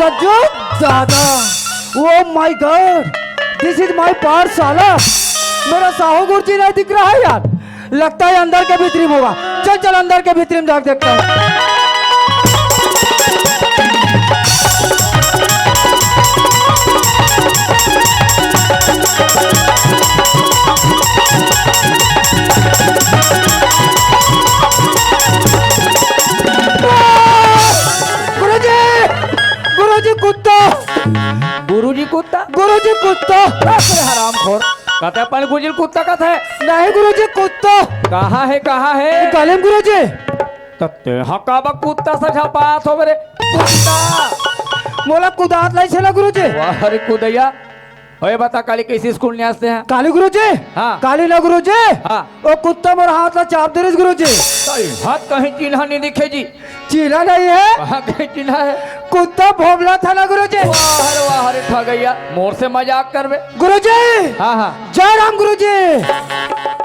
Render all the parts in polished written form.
गज्जू दादा, oh my God, this is my पाठशाला। मेरा साहू गुरुजी नहीं दिख रहा है यार, लगता है अंदर के भीतरी में होगा। चल चल अंदर के भीतरी में जाके देखता हूँ। गुरुजी कुत्ता, गुरुजी कुत्ता, गुरुजी कुत्ता, हरामखोर कहते हैं अपन गुरुजी कुत्ता कहते हैं। नहीं गुरुजी कुत्ता कहाँ है कहाँ है? गले में गुरुजी। तत्ते हकाबा कुत्ता से छपात हो मेरे कुत्ता। मोला कुदात लाई छला गुरुजी। वाह रे कुदैया, ओए बता काली कैसी स्कूल नहीं आते हैं? काली गुरुजी, हाँ। काली ना गुरुजी, हाँ। वो कुत्ता मोर हाथ ला चाप दे रही गुरुजी। हाथ कहीं चिन्ह नहीं दिखे जी। चिन्ह नहीं है, वहाँ कहीं चिन्ह है। कुत्ता भोगला था ना गुरुजी। वाह रे ठगैया, मोर से मजाक करबे गुरुजी। हाँ हाँ जय राम गुरुजी।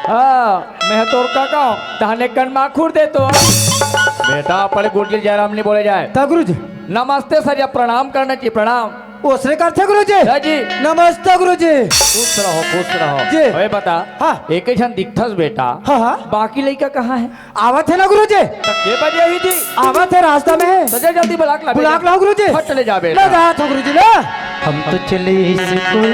हाँ मैं तोर काका हूँ, तहने कन माखूर दे तो बेटा पड़े गुरुजी जयराम नहीं बोले जाए। ता गुरुजी नमस्ते सर, या प्रणाम करना चाहिए। प्रणाम ओसरे करते गुरुजी। जी नमस्ते गुरुजी। खुश रहो खुश रहो जी। ओए बता, हाँ। एक ही जन दिखथस बेटा, हाँ हाँ बाकी लड़का कहाँ है? आवत है ना गुरुजी, के बजे ही थी? आवत है रास्ता में है। सजा जल्दी बुलाक ला, बुलाक लाओ गुरुजी। फट ले जा ले बेटा। जा तो गुरुजी ले। हम तो चले स्कूल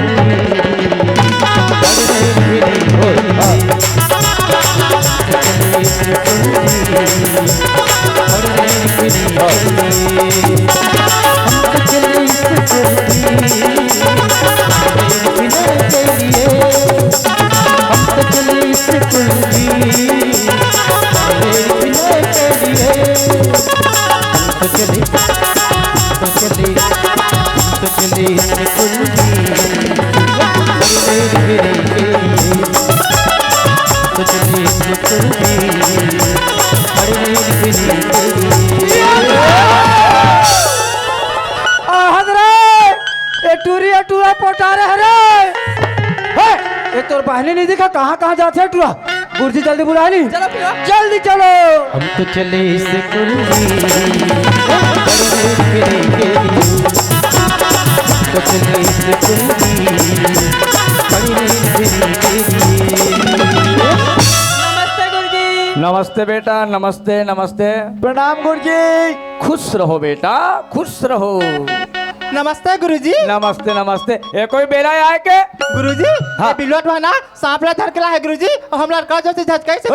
टूरा पोटा रहे रे। ये तोर बहने नहीं दिखा कहाँ कहाँ जाते है टूरा। गुरुजी जल्दी बुला ली, जल्दी चलो। हम तो चले स्कूल नमस्ते गुरुजी। नमस्ते बेटा, नमस्ते नमस्ते। प्रणाम गुरुजी। खुश रहो बेटा, खुश रहो। नमस्ते गुरुजी। नमस्ते नमस्ते। ये कोई बेरा आए के? गुरुजी हाँ। बिलवट वाला सांप ला धरकला है गुरुजी, हम लड़का जो से झटकाई से।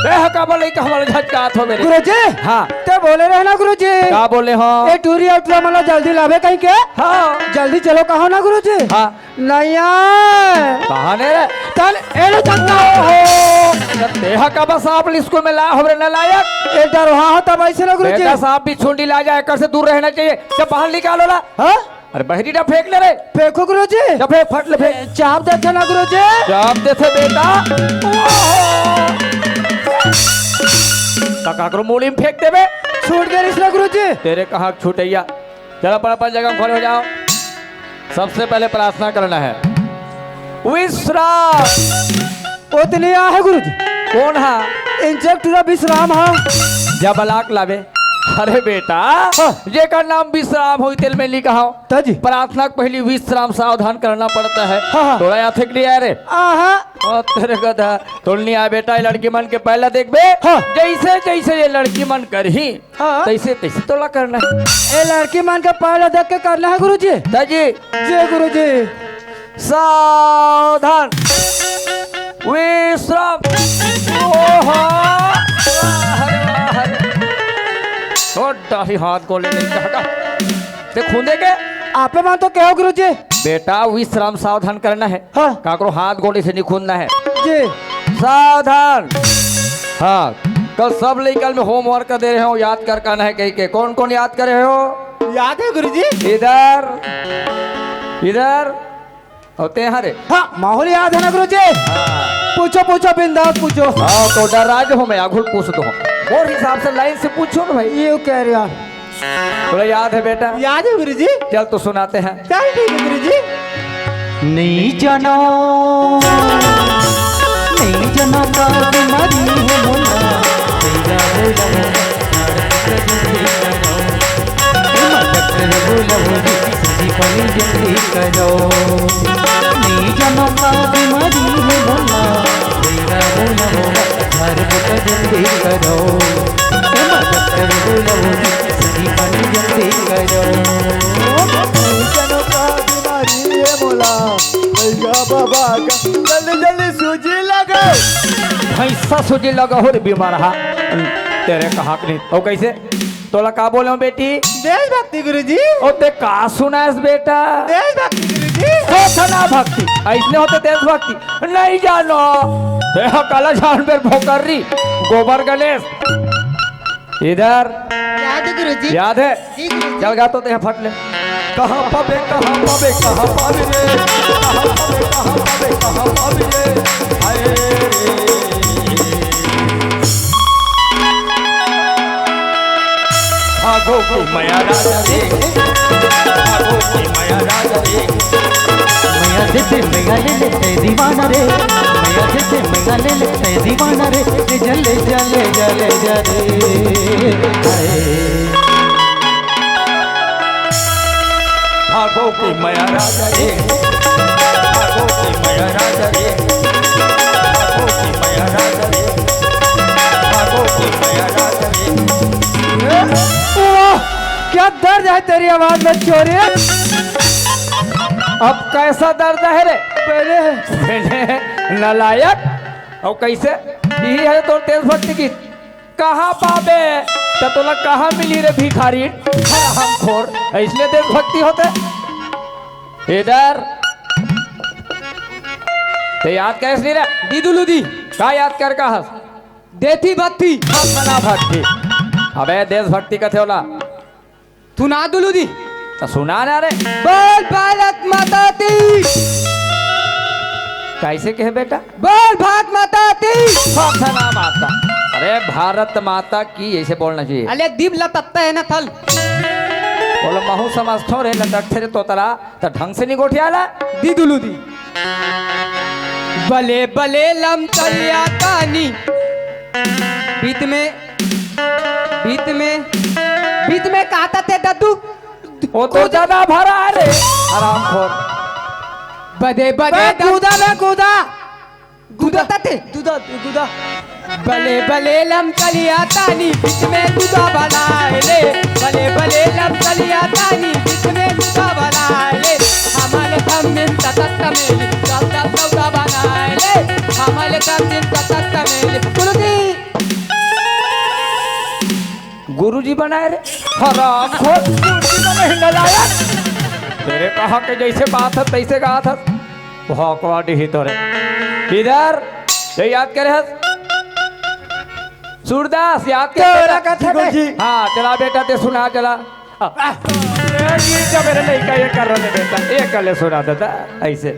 का बोले का हमारे झटकात हो मेरे। गुरुजी हाँ ते बोले रहे ना गुरुजी। क्या बोले हो? ए टूरी उठला मला जल्दी लावे कहीं के। हाँ जल्दी चलो कहो ना गुरुजी। हाँ नहीं आए कहाने रे? चल एलो चलता हो। देहा का बस आप स्कूल में ला हमरे न लायक। ए डर वहां तब ऐसे ना गुरुजी। बेटा सांप भी छुंडी ला जाए, कर से दूर रहना चाहिए। जब बाहर निकालो ला। हां अरे बहरी ना फेंक ले रे। फेंको गुरुजी। जब फेंक फट ले फेंक। चाप देखे ना गुरुजी। चाप देते बेटा। तकाकरो मूली में फेंक देबे। छूट गया इसला गुरुजी। तेरे कहाँ छूटैया। चलो अपन जगह में खड़े हो जाओ। सबसे पहले प्रार्थना करना है। विश्राम। ओतलिया है गुरुजी। कौन है? इंजेक्टर विश्राम है। जब बलाक लावे। अरे बेटा जे का नाम विश्राम हो तेल में लिखा हो। ताजी प्रार्थना के पहले विश्राम सावधान करना पड़ता है। हाँ। थोड़ा यहाँ थे लिया रे। आहा तेरे गधा तोड़नी आ बेटा, ये लड़की मन के पहला देख बे। हाँ। जैसे जैसे ये लड़की मन कर ही हाँ। तैसे तैसे तोला करना है। ए लड़की मान के पहले देख के करना है गुरुजी। ताजी जय गुरुजी। सावधान विश्राम। ही हाथ गोले खूंदे के आपे मान तो क्या हो गुरुजी। बेटा विश्राम सावधान करना है। हाँ। काकरो हाथ गोले से नहीं खूंदना है। जी सावधान। हाँ कल सब लेकर में होमवर्क दे रहे हो, याद कर करना है। कहीं के कौन कौन याद कर रहे हो? याद है गुरुजी। इधर इधर होते हैं रे। हाँ माहौल याद है ना गुरुजी। पूछो पूछो बिंदास पूछो। हाँ तो डर राज हो, मैं आघुल पूछ दो और हिसाब से लाइन से पूछो ना भाई। ये कह रहे यार। थोड़ा याद है बेटा? याद है गुरुजी। चल तो सुनाते हैं। चल ठीक है गुरुजी। नहीं जाना का बीमारी है मोला तेरा बोला डॉक्टर बोला करो नी जनों का बीमारी है मोला तेरा बोला बोला घर बुटा जल्दी करो मदद कर बोला बोला सही बन जल्दी करो जनों का बीमारी है मोला भैया बाबा का जल्दी जल्दी सूजी लगा। भैंसा सूजी लगा हो रे बीमार हा तेरे कहा नहीं ओ कैसे तोला का बोलो बेटी देशभक्ति गुरुजी, ओ ते का सुनास बेटा देशभक्ति गुरुजी। ना भक्ति ऐसने होते देशभक्ति नहीं जानो देह काला जानवर भोकर्री गोबर गणेश इधर याद है गुरुजी, याद है जी गुरुजी। चल गा तो ते फट ले कहाँ पावे कहाँ पावे कहाँ पावे रे कहाँ पावे कहाँ पावे कहाँ पावे रे हाय रे भागो की माया राजा रे भागो की माया राजा रे मैया देते मैया ले लेते दीवाना रे मैया देते मैया ले लेते दीवाना रे जले जले जले जले भागो की माया राजा रे भागो की माया राजा रे भागो की माया राजा रे भागो की माया राजा रे। वाह, क्या दर्द है तेरी आवाज में चोरी। अब कैसा दर्द है रे पहले मैंने नलायक और कैसे यही है तो तेज भक्ति की कहाँ पावे तो तोला कहाँ मिली रे भिखारी हम खोर इसलिए तेज भक्ति होते इधर ते याद कैसे नहीं रे दीदुलू दी का याद कर कहा देती भक्ति मना भक्ति अबे देश भक्ति कथे होला तू ना दुलू दी तो सुना ना रे बोल भारत माता की, कैसे कहे बेटा बोल भारत माता की। ना माता अरे भारत माता की ऐसे बोलना चाहिए अले दीप लतत्ता है ना थल बोलो महू समझो रे लटकते रे तोतरा तो ढंग से नहीं गोठियाला दी दुलू दी बले बले लम चलिया कानी बीत में बीत में बीत में कहता थे दद्दू वो तो ज्यादा भरा है रे आराम खोर बदे बदे कूदा ना कूदा कूदा थे दूधा कूदा बले बले लम चलिया तानी बीच में दूधा बनाए ले बले बले लम चलिया तानी बीच में दूधा बनाए ले हमारे तम दिन ततत में दूधा दूधा बनाए ले हमारे तम दिन ततत में गुरुजी बनाए रे हराम खोर गुरुजी को नहीं नलाया तेरे कहा के जैसे बात है तैसे कहा था भौकवाडी ही तोरे इधर ये याद करे हस सूरदास याद तेरा कर कथा है। हाँ चला बेटा ते सुना चला ये क्या मेरे लड़का ये कर रहे बेटा ये कल सुना देता ऐसे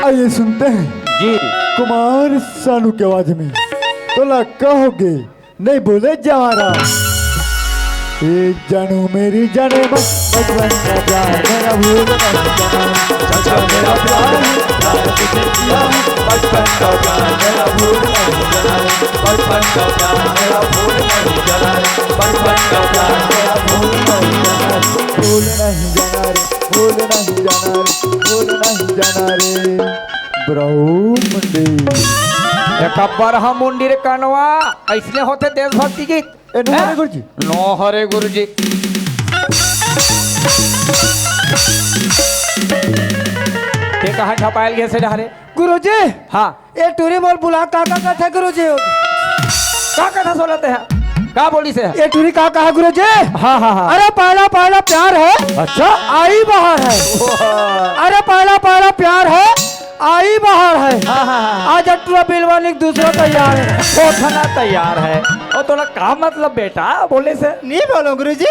आइए सुनते हैं जी कुमार सानू की आवाज में तोला कहोगे नहीं बोले जवारा एक जानू मेरी जाने बचपन का प्यार मेरा भूल नहीं जाना चाचा मेरा प्यार प्यार तुझे किया बचपन का प्यार मेरा भूल नहीं जाना बचपन का प्यार मेरा भूल नहीं जाना बचपन का प्यार मेरा भूल नहीं जाना भूल नहीं जाना रे भूल नहीं जाना रे भूल नहीं जाना रे ब्रह्मंडी कब्बर हम मुंडी कनवा ऐसने होते देशभक्ति गीत हरे गुरुजी नो हरे गुरुजी ये कहाँ छपायल गए से हरे गुरुजी हाँ ये टूरी मोल बुला काका का था गुरुजी का कथा सोलते हैं का बोली से ये टूरी का कहा गुरुजी हाँ हाँ हाँ अरे पहला पहला प्यार है अच्छा आई बाहर है अरे पहला पहला प्यार है आई बाहर है हाँ हाँ हाँ आज अटूरा बिलवानी दूसरा तैयार है ओठना तैयार है और तोला का मतलब बेटा बोले से नहीं बोलो गुरुजी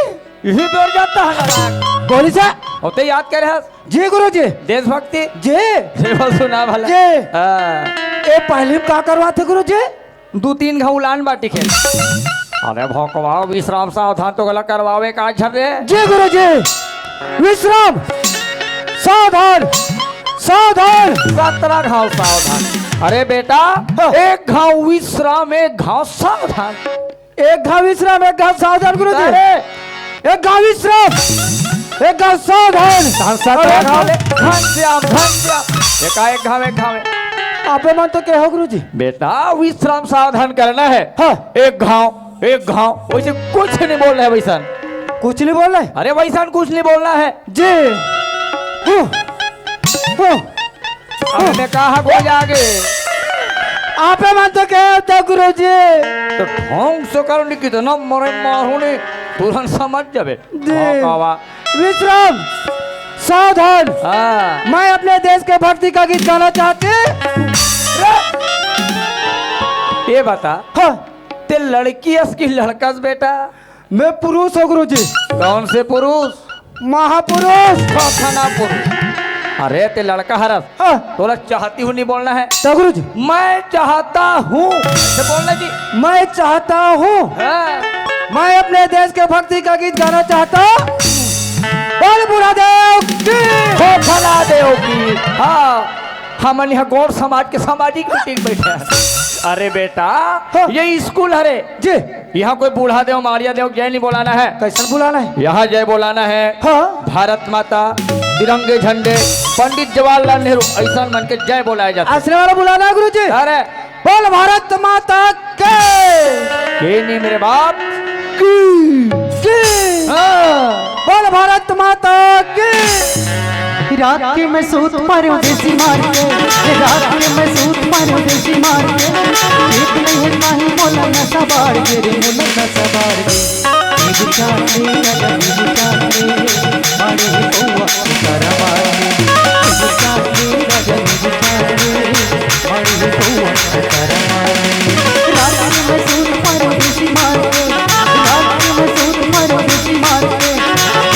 यही दौड़ जाता है नारायण बोली से होते याद करे हस जी गुरुजी देशभक्ति जी बोल सुना भला जी हाँ ये पहले का करवाते गुरुजी दो तीन घा उलान बाटी खेल अरे भौकवाओ विश्राम सावधान तो गला करवावे का झर रे जी गुरुजी विश्राम सावधान सावधान 17 घाव सावधान अरे बेटा एक घाव विश्राम एक घाव सावधान एक घाव विश्राम एक घाव सावधान गुरुजी अरे एक घाव विश्राम एकदम सावधान। घनश्याम एकाएक घावे आपे मन तो क्या हो गुरुजी? बेटा विश्राम सावधान करना है। हाँ। एक घाव वैसे कुछ नहीं बोलना है वैसन। कुछ नहीं बोल रहे? अरे वैसन कुछ नहीं बोलना है जी। हो, हो। हमने कहा कोई आगे आपे मन तो क्या होता गुरुजी? तो ढोंग से करो नहीं कितना मरे मारू नहीं तुरंत समझ जावे। विश्राम सावधान। हाँ मैं अपने देश के भक्ति का गीत गाना चाहती। ये बता हाँ, ते लड़की है कि लड़का से बेटा? मैं पुरुष हूँ गुरुजी। कौन से पुरुष? महापुरुष। खाना पुरुष। अरे ते लड़का हरस हाँ, तोला चाहती हूँ नहीं बोलना है। तो गुरुजी मैं चाहता हूँ से बोलना जी। मैं चाहता हूँ, हाँ। मैं अपने देश के भक्ति का गीत गाना चाहता। बोल बुरा देव की। हो भला देव की। हाँ हमन यहाँ गौर समाज के सामाजिक मीटिंग बैठे हैं। अरे बेटा हाँ। ये स्कूल हरे जी। यहाँ कोई बूढ़ा देव मारिया देव जय नहीं बोलाना है। कैसे बुलाना है? यहाँ जय बोलाना है। हाँ, भारत माता तिरंगे झंडे पंडित जवाहरलाल नेहरू ऐसा मन के जय बोलाया जाता है। असली वाला बुलाना है गुरुजी। अरे बोल भारत माता के नहीं मेरे बाप की। हाँ। बोल भारत माता की। रात के मैं सूत मारो देसी मार के, रात के मैं सूत मारो देसी मार के, एक नहीं है माही मोला नशा बाढ़ के रे मोला नशा बाढ़ के, नीबू चाटे राजा नीबू चाटे, मारे ही कौआ तारा मार के, नीबू चाटे राजा नीबू चाटे, मारे ही कौआ तारा मार के, रात के मैं सूत मारो देसी मार के, रात के मैं सूत मारो देसी मार के,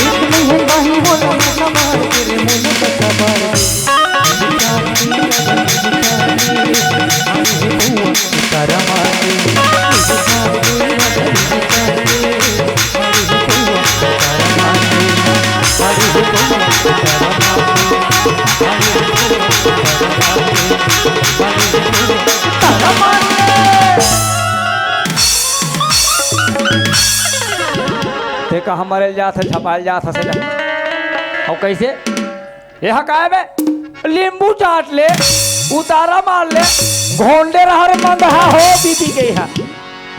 एक नहीं है माही मोला नशा बाढ़ के रे मोला नशा बाढ़ के, नीबू चाटे राजा नीबू चाटे, मारे ही कौआ तारा मार के, नीबू चाटे राजा नीबू चाटे, मारे ही कौआ तारा मार के, मारे ही कौआ तारा मार के, मारे ही कौआ तारा मार के, मारे ही कौआ तारा मार के। देखा हमारे जात है छपाल जात है और कैसे यह का बे लींबू चाट ले उतारा मार ले घोंडे रहा रे मंदहा हो बीबी के यहाँ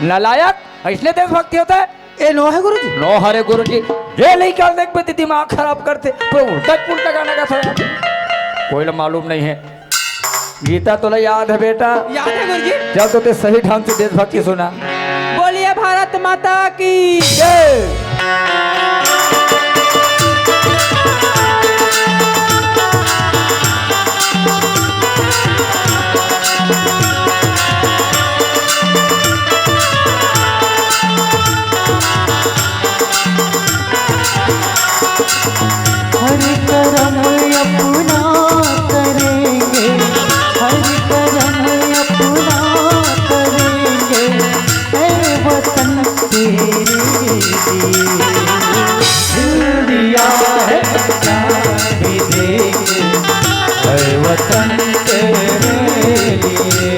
नालायक इसलिए देशभक्ति होता है। ए नो है गुरुजी। नो हरे गुरु जी ये नहीं कर देख पे दिमाग खराब करते उल्टा पुल्टा गाना का था कोई ना मालूम नहीं है। गीता तो याद है बेटा? याद है गुरुजी। जब तो ते सही ढंग से देशभक्ति सुना। बोलिए भारत माता की जय। हर करम अपना करेंगे, हर करम अपना करेंगे, ऐ वतन तेरे लिए दिल दिया है जान भी देंगे, ऐ वतन तेरे लिए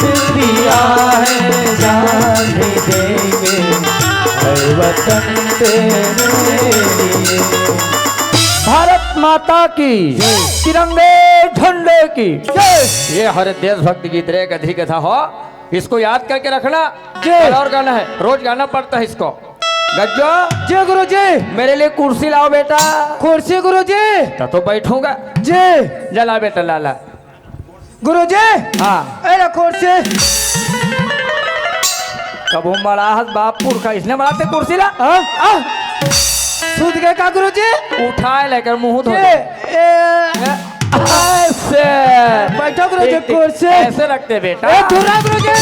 दिल दिया है जान भी देंगे, ऐ वतन तेरे लिए। भारत माता की तिरंगे झंडे की जय। ये हर देशभक्ति गीत रे गधी कथा हो इसको याद करके रखना। जय। और गाना है रोज गाना पड़ता है इसको। गज्जो जय गुरुजी। मेरे लिए कुर्सी लाओ बेटा। कुर्सी गुरुजी। तो बैठूंगा। जय जला बेटा लाला। गुरुजी। हाँ ए कुर्सी। कब मराहत बापुर का इसने बनाते कुर्सी ला सूद गए का गुरुजी? उठाए लेकर मुंह धो ए, दे। ए, ऐसे बैठो गुरुजी ठीक, ठीक, कुर्सी। ऐसे रखते बेटा। ए धुरा गुरुजी।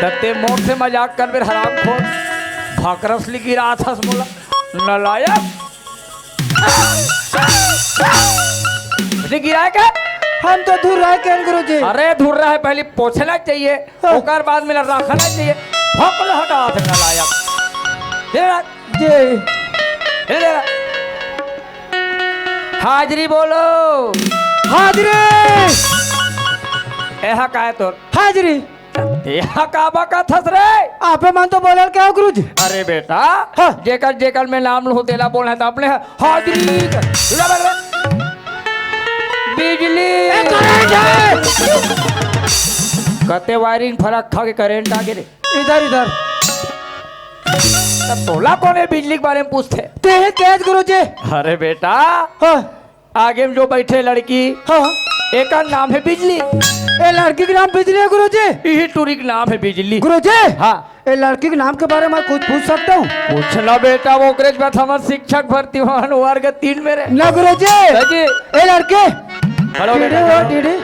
तत्ते मोर से मजाक कर फिर हराम खोर भाकरस लिखी रहा था बोला नलायक गिरा क्या? हम तो धुर रहे के गुरुजी। अरे धुर रहा है पहले पोछना चाहिए ओकर बाद में रखना चाहिए। भोकल हटा थे नलायक। दे रहा जय। दे रहा हाजरी बोलो। हाजिरी। ऐसा का है तो हाजिरी। यहाँ काबा का थस रे। आपे मन तो बोलल क्या हो गुरुजी? अरे बेटा हाँ। जेकर जेकर में नाम लो तेला बोल है तो अपने हाजिरी कर। ला बोल रे। बिजली कते वायरिंग फरक खा के करंट आ रे। इधर इधर तब तोला कौन है बिजली के बारे में पूछते? तेज गुरुजी। अरे बेटा हाँ आगे में जो बैठे लड़की हाँ, एक का नाम है बिजली। ये लड़की के नाम बिजली है गुरुजी। यही टूरी का नाम है बिजली। गुरुजी हाँ ये लड़की के नाम के बारे में कुछ पूछ सकता हूँ? पूछना बेटा वो करे बात हमारे शिक्षक भर्ती हुआ वर्ग 3 मेरे। ना गुरुजी जी ये लड़के हेलो टीडी बेटा। हो टीडी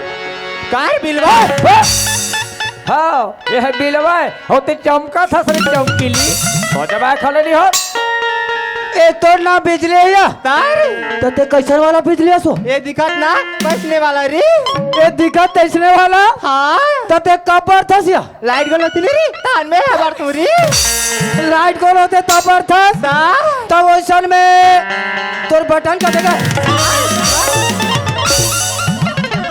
कार बिलवा हाँ ये है बिलवा होते चमका था सर चमकीली हो जब खले नहीं हो। ए तोर नाम बिजली है या तो ते कैसन वाला बिजली है सो? ये दिखत ना बसने वाला रे। ये दिखा तैसने वाला हाँ तो ते कबर था सिया लाइट गल होती रे तान में है बरतूरी लाइट गोल होते तबर था तब वैसन में तोर बटन कटेगा।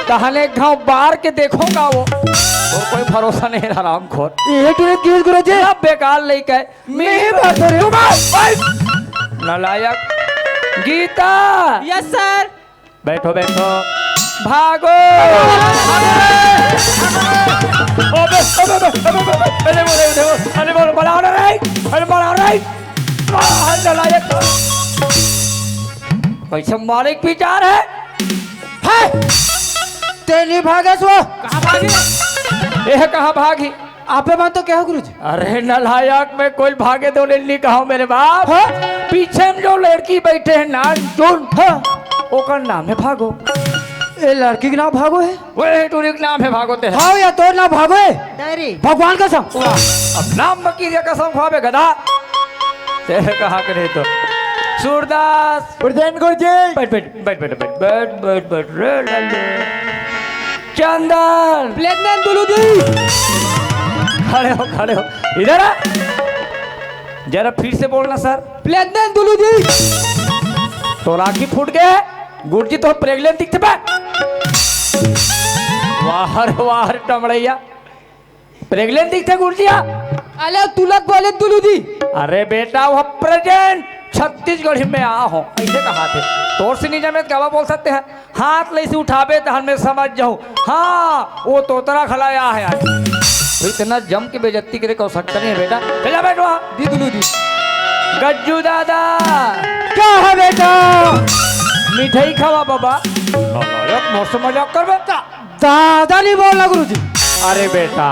कहने गाँव बार के देखूंगा वो कोई भरोसा नहीं हराम खोर। ये टूरे किस गुरुजी? सब बेकार लेके नहीं बात हो रही। नालायक गीता यस सर। बैठो बैठो भागो। अरे बोलो बनाओ ना रे। अरे बनाओ रे। नालायक कैसे मालिक विचार है? तेली भागे सो यह कहाँ भागी? आपे मन तो क्या हो गुरुजी? अरे नालायक में कोई भागे तो नहीं कहा मेरे बाप। हाँ? पीछे में जो लड़की बैठे हैं नान चुन हाँ ओकर नाम है भागो। ये लड़की के नाम भागो है? वही टूरी का नाम है भागोते हैं। हाँ या तोर नाम भागो है? डायरी भगवान का संग अब नाम मकी दिया कसम खावे गधा तेरे कहा करे तो सूरदास प्रेजेंट गुरुजी। बैठ बैठ बैठ बैठ बैठ बैठ बैठ बैठ रे लल्ले चंदन प्लेटनैन दुलुदी खड़े हो इधर आ जरा फिर से बोलना सर। प्लेटनैन दुलुदी तो राखी फूट गए गुरुजी तो प्रेग्नेंट दिखते बा वाहर टमड़ैया प्रेग्नेंट दिखते गुरुजी। अले तुलक बोले दुलुदी। अरे बेटा वह प्रेजेंट छत्तीसगढ़ में आ हो ऐसे कहा थे तोर से नहीं जमे क्या बोल सकते हैं? हाथ ले से उठावे तो हमें समझ जाऊं। हाँ वो तोतरा खलाया है आज तो इतना जम के बेइज्जती करे कह सकता नहीं है बेटा। चला बैठो वहाँ दी दुलुदी। गज्जू दादा क्या है बेटा? मिठाई खावा बाबा। मौसम मजाक कर बेटा। दादा नहीं बोलना गुरुजी। अरे बेटा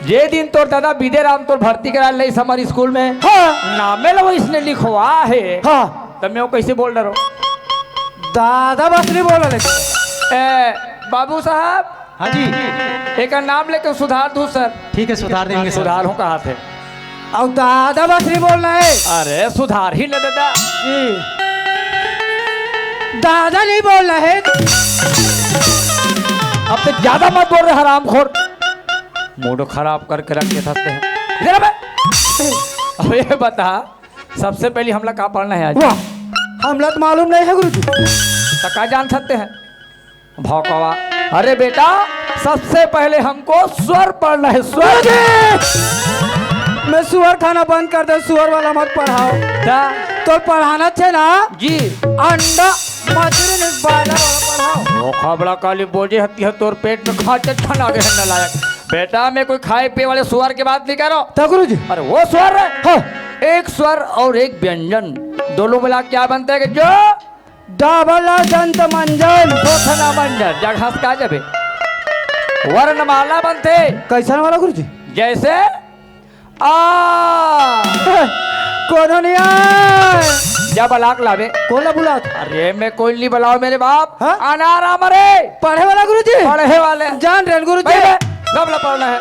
जे दिन तोर दादा विदे राम तोर भर्ती करा ले हमारे स्कूल में हाँ नामे लो इसने लिखवा है हाँ तब मैं वो कैसे बोल रहा हूँ? दादा बस नहीं बोला लेकिन बाबू साहब हाँ जी एक नाम लेकर सुधार दूं सर। ठीक है सुधार देंगे सर। सुधार हूँ कहा थे? अब दादा बस नहीं बोलना है। अरे सुधार ही न दादा जी दादा नहीं बोलना है। अब तो ज्यादा मत बोल रहे हराम खोर मूड खराब करके रख के थकते हैं। इधर आ बे। अब ये बता सबसे पहले हमला कहाँ पढ़ना है आज? वाह हमला तो मालूम नहीं है गुरुजी। तो क्या जान सकते हैं? भौकवा। अरे बेटा सबसे पहले हमको स्वर पढ़ना है स्वर। मैं सुअर खाना बंद कर दे सुअर वाला मत पढ़ाओ। क्या? तो पढ़ाना थे ना जी अंडा मछली नहीं बायलर वाला पढ़ाओ। वो खबड़ा काली बोझे हत्ती है तोर पेट में खा चट्ठन आ गए हैं नालायक। बेटा मैं कोई खाए पिए वाले स्वर की बात नहीं कर रहा हूँ। तो गुरुजी अरे वो स्वर है हाँ एक स्वर और एक व्यंजन दोनों मिला क्या बनता है कि जो डबल दंत मंजन थोथना मंजन जगह का जबे वर्णमाला बनते कैसन वाला गुरुजी? जैसे आ कोनो नहीं आए। जब अलाक लावे। कौन बुला? अरे मैं कोई नहीं बुलाओ मेरे बाप। हाँ? अनारा मरे पढ़े वाला गुरुजी पढ़े वाले जान रहे गुरुजी। कब ला पढ़ना है?